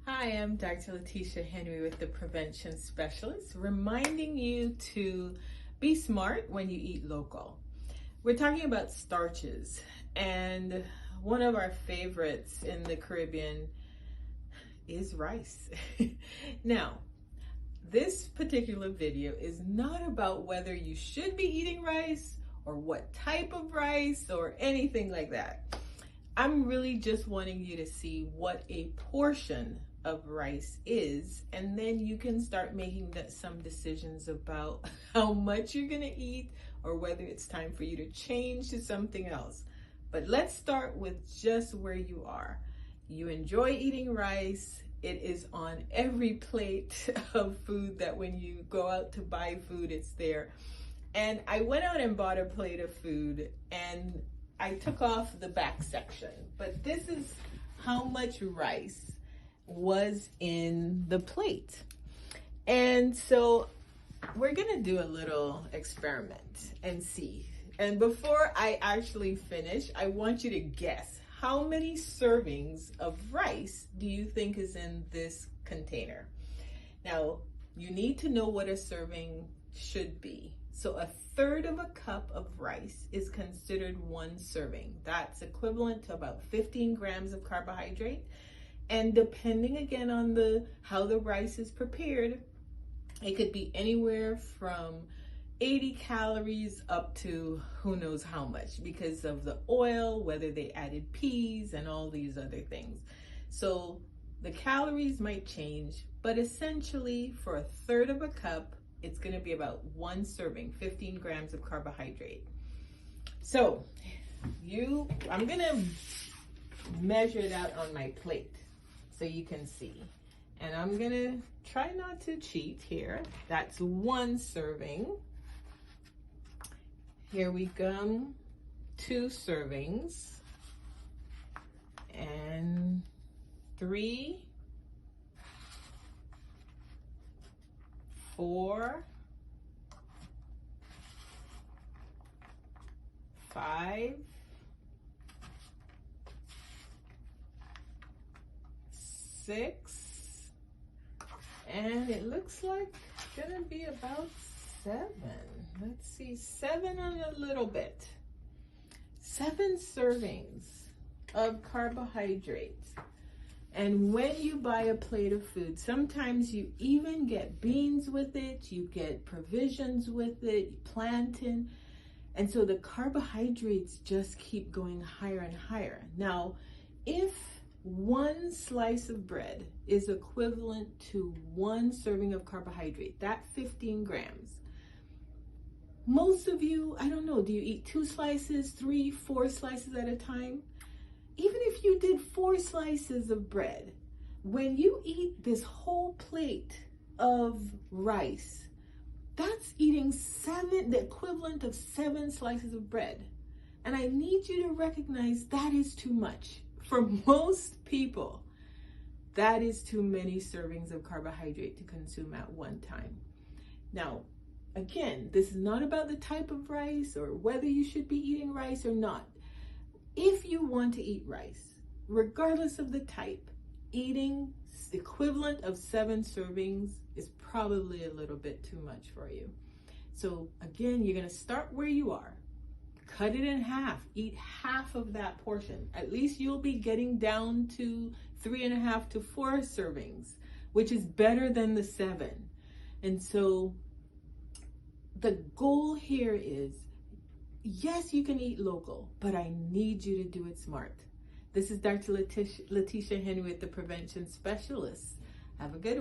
Hi, I'm Dr. Letitia Henry with the Prevention Specialist, reminding you to be smart when you eat local. We're talking about starches, and one of our favorites in the Caribbean is rice. Now, this particular video is not about whether you should be eating rice or what type of rice or anything like that. I'm really just wanting you to see what a portion of rice is, and then you can start making some decisions about how much you're gonna eat or whether it's time for you to change to something else. But let's start with just where you are. You enjoy eating rice. It is on every plate of food that when you go out to buy food, it's there. And I went out and bought a plate of food and I took off the back section, but this is how much rice was in the plate. And so we're gonna do a little experiment and see. And before I actually finish, I want you to guess how many servings of rice do you think is in this container? Now, you need to know what a serving should be. So a third of a cup of rice is considered one serving. That's equivalent to about 15 grams of carbohydrate. And depending again on how the rice is prepared, it could be anywhere from 80 calories up to who knows how much because of the oil, whether they added peas and all these other things. So the calories might change, but essentially for a third of a cup, it's going to be about one serving, 15 grams of carbohydrate. So I'm going to measure it out on my plate so you can see. And I'm going to try not to cheat here. That's one serving. Here we go, 2 servings, and 3, 4, 5, 6, and it looks like it's gonna be about 7. Let's see, 7 and a little bit. 7 servings of carbohydrates. And when you buy a plate of food, sometimes you even get beans with it, you get provisions with it, plantain. And so the carbohydrates just keep going higher and higher. Now, if 1 slice of bread is equivalent to 1 serving of carbohydrate, that 15 grams. Most of you, I don't know, do you eat 2 slices, 3, 4 slices at a time? Even if you did 4 slices of bread, when you eat this whole plate of rice, that's eating the equivalent of 7 slices of bread. And I need you to recognize that is too much. For most people, that is too many servings of carbohydrate to consume at one time. Now, again, this is not about the type of rice or whether you should be eating rice or not. If you want to eat rice, regardless of the type, eating the equivalent of 7 servings is probably a little bit too much for you. So again, you're going to start where you are. Cut it in half. Eat half of that portion. At least you'll be getting down to 3.5 to 4 servings, which is better than the 7. And so the goal here is, yes, you can eat local, but I need you to do it smart. This is Dr. Letitia Henry with the Prevention Specialist. Have a good one.